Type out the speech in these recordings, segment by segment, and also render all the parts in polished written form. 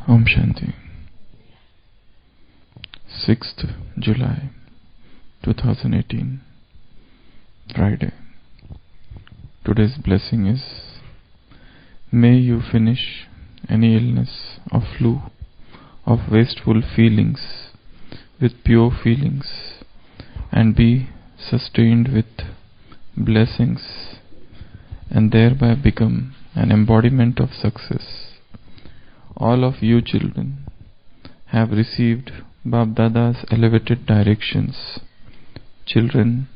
Om Shanti. 6th July 2018, Friday. Today's blessing is, may you finish any illness or flu of wasteful feelings with pure feelings and be sustained with blessings and thereby become an embodiment of success. All of you children have received Bab Dada's elevated directions. Children,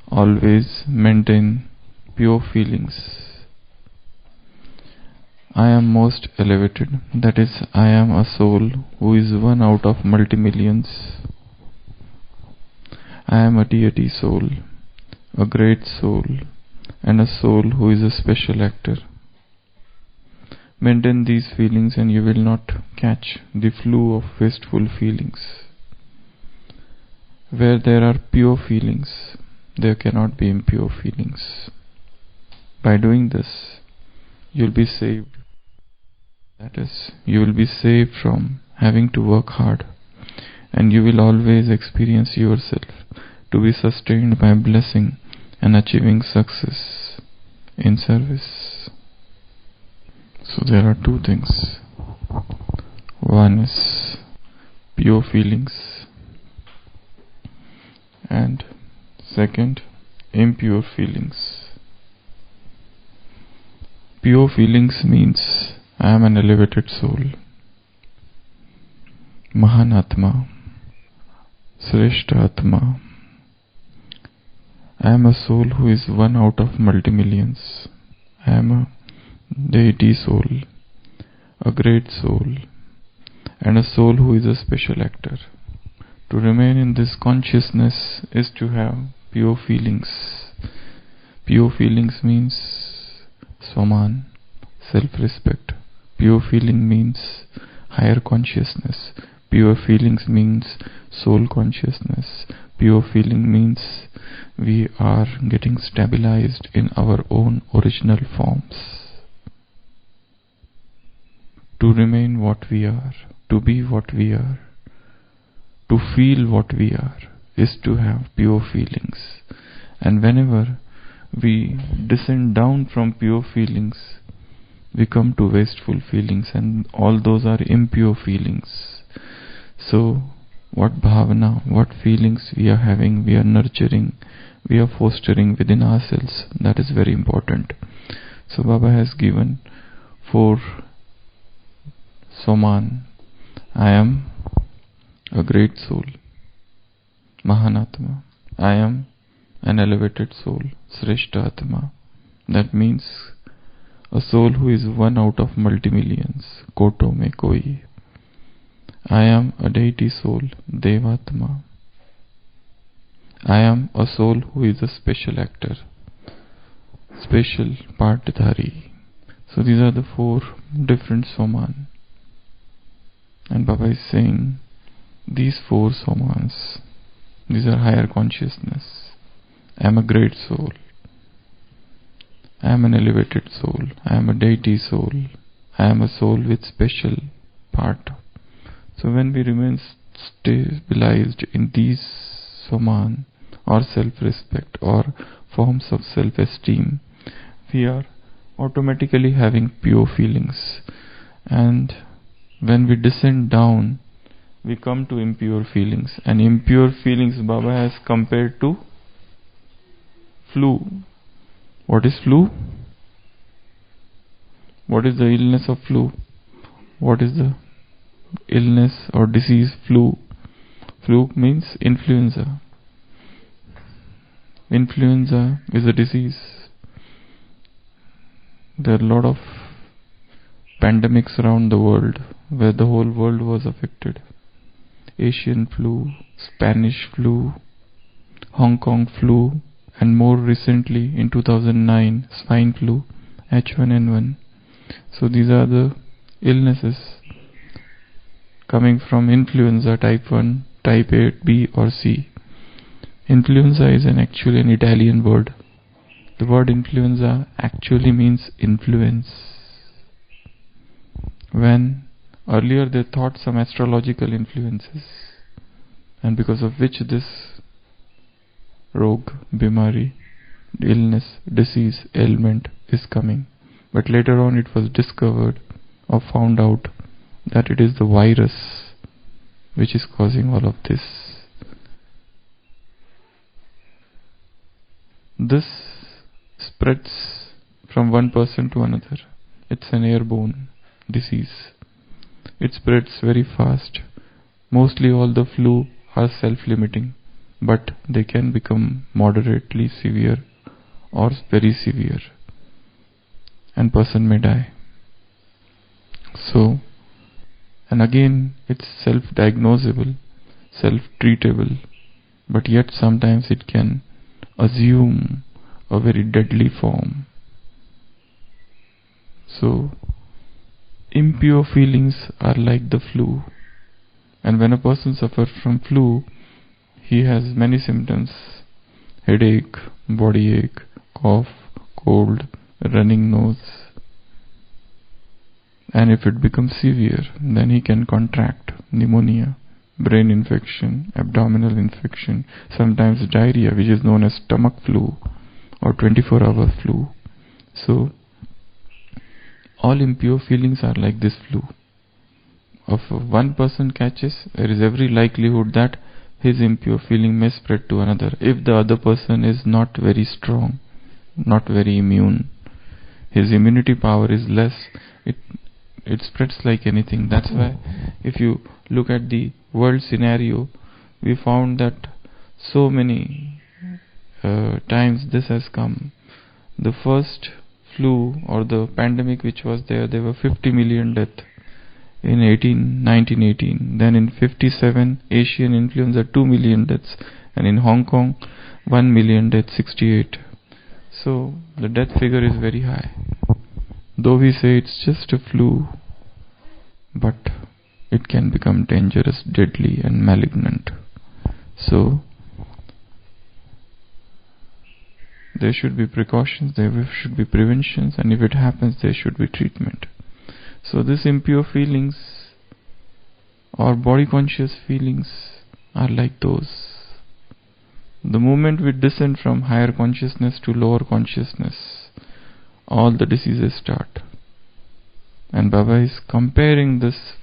always maintain pure feelings. I am most elevated, that is, I am a soul who is one out of multi-millions. I am a deity soul, a great soul, and a soul who is a special actor. Maintain these feelings and you will not catch the flu of wasteful feelings. Where there are pure feelings, there cannot be impure feelings. By doing this, you will be saved. That is, you will be saved from having to work hard, and you will always experience yourself to be sustained by blessing and achieving success in service. So there are two things. One is pure feelings, and second, impure feelings. Pure feelings means I am an elevated soul, Mahan Atma, Shreshta Atma. I am a soul who is one out of multi-millions. I am a deity soul, a great soul, and a soul who is a special actor. To remain in this consciousness is to have pure feelings. Pure feelings means Swaman, self-respect. Pure feeling means higher consciousness. Pure feelings means soul consciousness. Pure feeling means we are getting stabilized in our own original forms. To remain what we are, to be what we are, to feel what we are, is to have pure feelings. And whenever we descend down from pure feelings, we come to wasteful feelings, and all those are impure feelings. So, what bhavana, what feelings we are having, we are nurturing, we are fostering within ourselves, that is very important. So Baba has given 4 Soman. I am a great soul, Mahanatma. I am an elevated soul, Shreshta Atma. That means a soul who is one out of multi-millions, Koto mein koi. I am a deity soul, Devatma. I am a soul who is a special actor, special partdhari. So these are the 4 different Soman. And Baba is saying, these 4 Somans, these are higher consciousness. I am a great soul. I am an elevated soul. I am a deity soul. I am a soul with special part. So when we remain stabilized in these Soman, or self-respect, or forms of self-esteem, we are automatically having pure feelings. And when we descend down, we come to impure feelings. And impure feelings Baba has compared to flu. What is flu? What is the illness of flu? What is the illness or disease flu? Flu means influenza. Influenza is a disease. There are a lot of pandemics around the world where the whole world was affected. Asian flu, Spanish flu, Hong Kong flu, and more recently in 2009, swine flu, H1N1. So these are the illnesses coming from influenza type 1, type A, B or C. Influenza is actually an Italian word. The word influenza actually means influence. When Earlier they thought some astrological influences, and because of which this rog, bimari, illness, disease, ailment is coming. But later on it was discovered or found out that it is the virus which is causing all of this. This spreads from one person to another. It's an airborne disease. It spreads very fast. Mostly all the flu are self-limiting, but they can become moderately severe or very severe, and person may die. So, and again it's self-diagnosable, self-treatable, but yet sometimes it can assume a very deadly form. So, impure feelings are like the flu, and when a person suffers from flu, he has many symptoms: headache, body ache, cough, cold, running nose. And if it becomes severe, then he can contract pneumonia, brain infection, abdominal infection, sometimes diarrhea, which is known as stomach flu or 24-hour flu. So, all impure feelings are like this flu. If one person catches, there is every likelihood that his impure feeling may spread to another. If the other person is not very strong, not very immune, his immunity power is less, it spreads like anything. That's why if you look at the world scenario, we found that so many times this has come. The first flu or the pandemic which was there were 50 million deaths in 1918. Then in 57, Asian influenza, 2 million deaths. And in Hong Kong, 1 million deaths, 68. So the death figure is very high. Though we say it's just a flu, but it can become dangerous, deadly and malignant. So there should be precautions, there should be preventions, and if it happens, there should be treatment. So these impure feelings or body conscious feelings are like those. The moment we descend from higher consciousness to lower consciousness, all the diseases start. And Baba is comparing this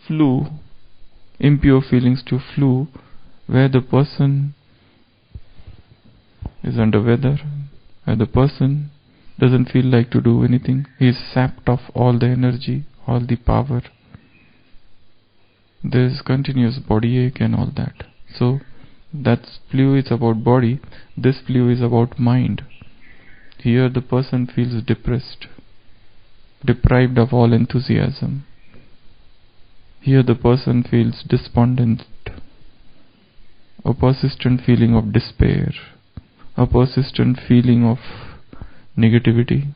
flu, impure feelings, to flu, where the person is under weather, where the person doesn't feel like to do anything. He is sapped of all the energy, all the power. There is continuous body ache and all that. So that flu is about body, this flu is about mind. Here the person feels depressed, deprived of all enthusiasm. Here the person feels despondent, a persistent feeling of despair, a persistent feeling of negativity,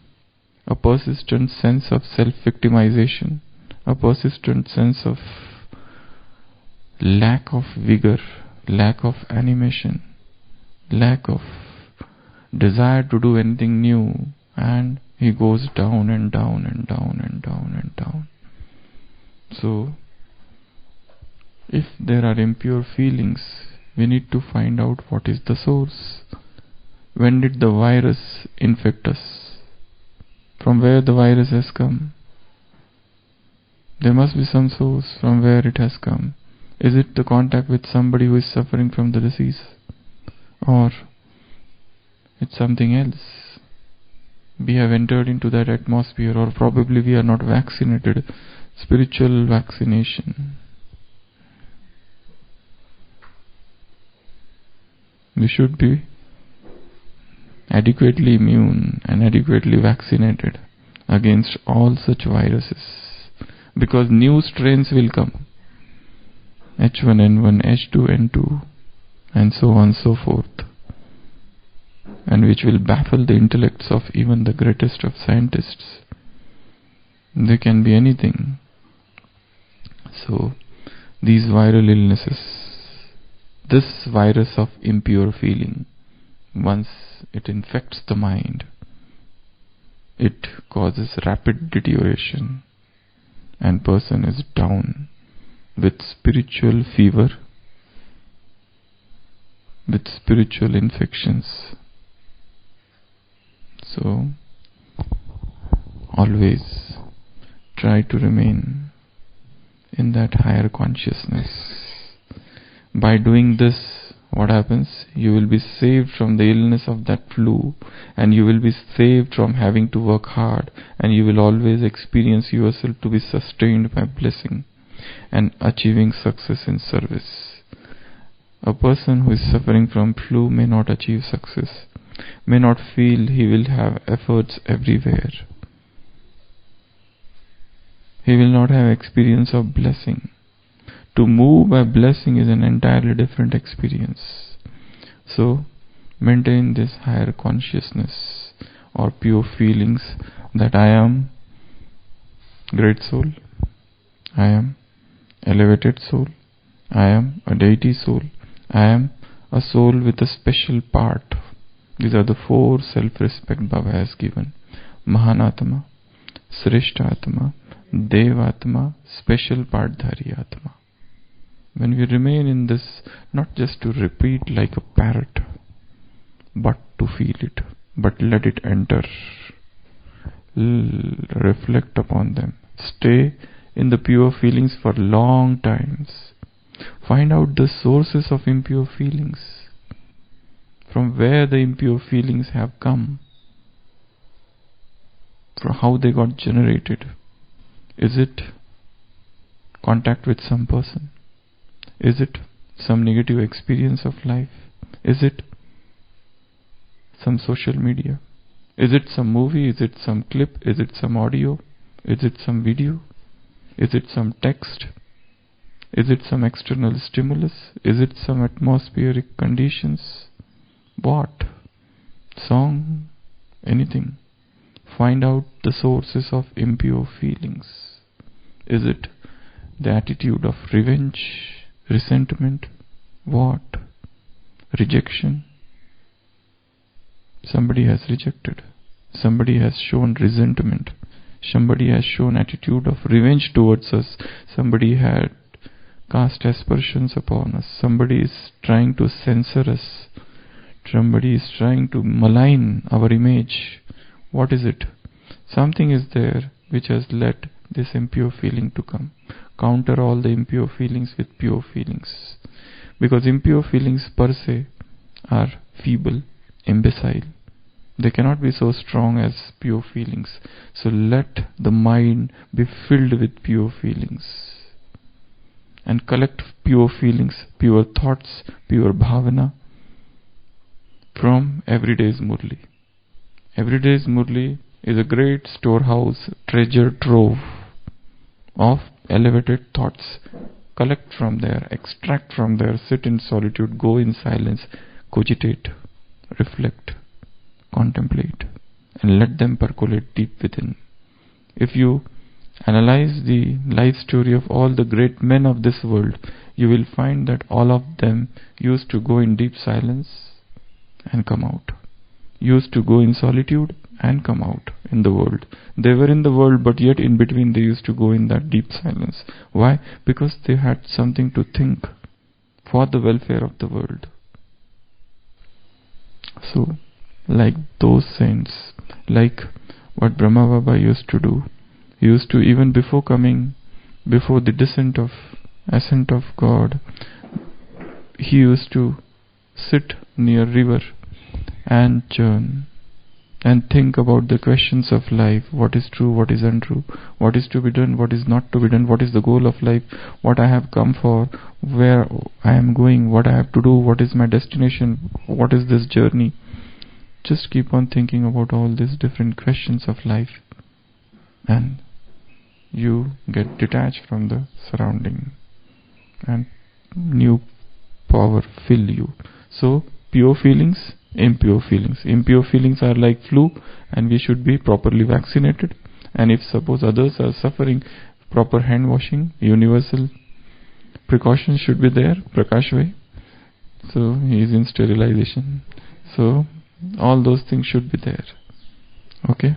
a persistent sense of self-victimization, a persistent sense of lack of vigor, lack of animation, lack of desire to do anything new, and he goes down and down and down and down and down. So, if there are impure feelings, we need to find out what is the source. When did the virus infect us? From where the virus has come? There must be some source from where it has come. Is it the contact with somebody who is suffering from the disease? Or it's something else? We have entered into that atmosphere, or probably we are not vaccinated. Spiritual vaccination. We should be adequately immune and adequately vaccinated against all such viruses, because new strains will come, H1N1, H2N2, and so on and so forth, and which will baffle the intellects of even the greatest of scientists. They can be anything. So these viral illnesses, this virus of impure feeling, once it infects the mind, it causes rapid deterioration, and person is down with spiritual fever, with spiritual infections. So always try to remain in that higher consciousness. By doing this, what happens? You will be saved from the illness of that flu, and you will be saved from having to work hard, and you will always experience yourself to be sustained by blessing and achieving success in service. A person who is suffering from flu may not achieve success, may not feel he will have efforts everywhere. He will not have experience of blessing. To move by blessing is an entirely different experience. So, maintain this higher consciousness or pure feelings that I am great soul, I am elevated soul, I am a deity soul, I am a soul with a special part. These are the 4 self-respect Baba has given. Mahanatma, Srishta Atma, Devatma, special part-dhari Atma. When we remain in this, not just to repeat like a parrot, but to feel it, but let it enter. Reflect upon them. Stay in the pure feelings for long times. Find out the sources of impure feelings, from where the impure feelings have come, from how they got generated. Is it contact with some person? Is it some negative experience of life? Is it some social media? Is it some movie? Is it some clip? Is it some audio? Is it some video? Is it some text? Is it some external stimulus? Is it some atmospheric conditions? What? Song? Anything. Find out the sources of impure feelings. Is it the attitude of revenge, resentment? What? Rejection? Somebody has rejected. Somebody has shown resentment. Somebody has shown attitude of revenge towards us. Somebody had cast aspersions upon us. Somebody is trying to censor us. Somebody is trying to malign our image. What is it? Something is there which has led this impure feeling to come. Counter all the impure feelings with pure feelings. Because impure feelings per se are feeble, imbecile. They cannot be so strong as pure feelings. So let the mind be filled with pure feelings. And collect pure feelings, pure thoughts, pure bhavana from everyday's Murli. Everyday's Murli is a great storehouse, treasure trove of elevated thoughts. Collect from there, extract from there, sit in solitude, go in silence, cogitate, reflect, contemplate, and let them percolate deep within. If you analyze the life story of all the great men of this world, you will find that all of them used to go in deep silence and come out. Used to go in solitude and come out in the world. They were in the world, but yet in between they used to go in that deep silence. Why? Because they had something to think for the welfare of the world. So, like those saints, like what Brahma Baba used to do, he used to, even before coming, before the ascent of God, he used to sit near river and churn and think about the questions of life. What is true, what is untrue, what is to be done, what is not to be done, what is the goal of life, what I have come for, where I am going, what I have to do, what is my destination, what is this journey. Just keep on thinking about all these different questions of life, and you get detached from the surrounding and new power fill you. So pure feelings, impure feelings. Impure feelings are like flu, and we should be properly vaccinated. And if suppose others are suffering, proper hand washing, universal precautions should be there. Prakash Bhai, so he is in sterilization. So all those things should be there. Okay.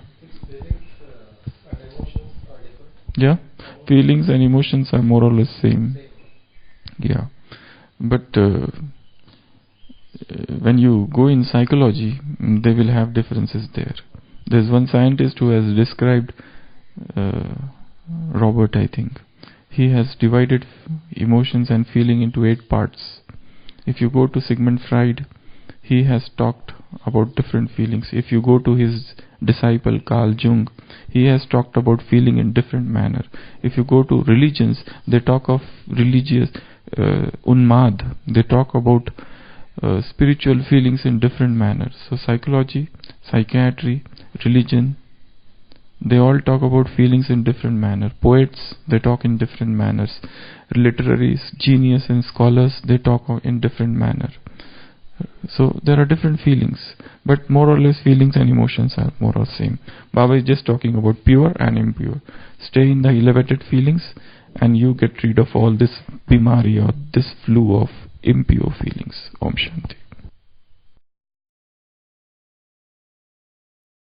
Yeah. Feelings and emotions are more or less same. Yeah. But when you go in psychology, they will have differences there. There's one scientist who has described uh, Robert, I think. He has divided emotions and feeling into 8 parts. If you go to Sigmund Freud, he has talked about different feelings. If you go to his disciple Carl Jung, he has talked about feeling in different manner. If you go to religions, they talk of religious unmad. They talk about spiritual feelings in different manners. So psychology, psychiatry, religion, they all talk about feelings in different manner. Poets, they talk in different manners. Literaries, genius and scholars, they talk in different manner. So there are different feelings, but more or less feelings and emotions are more or same. Baba is just talking about pure and impure. Stay in the elevated feelings and you get rid of all this bimari or this flu of impure feelings. Om Shanti.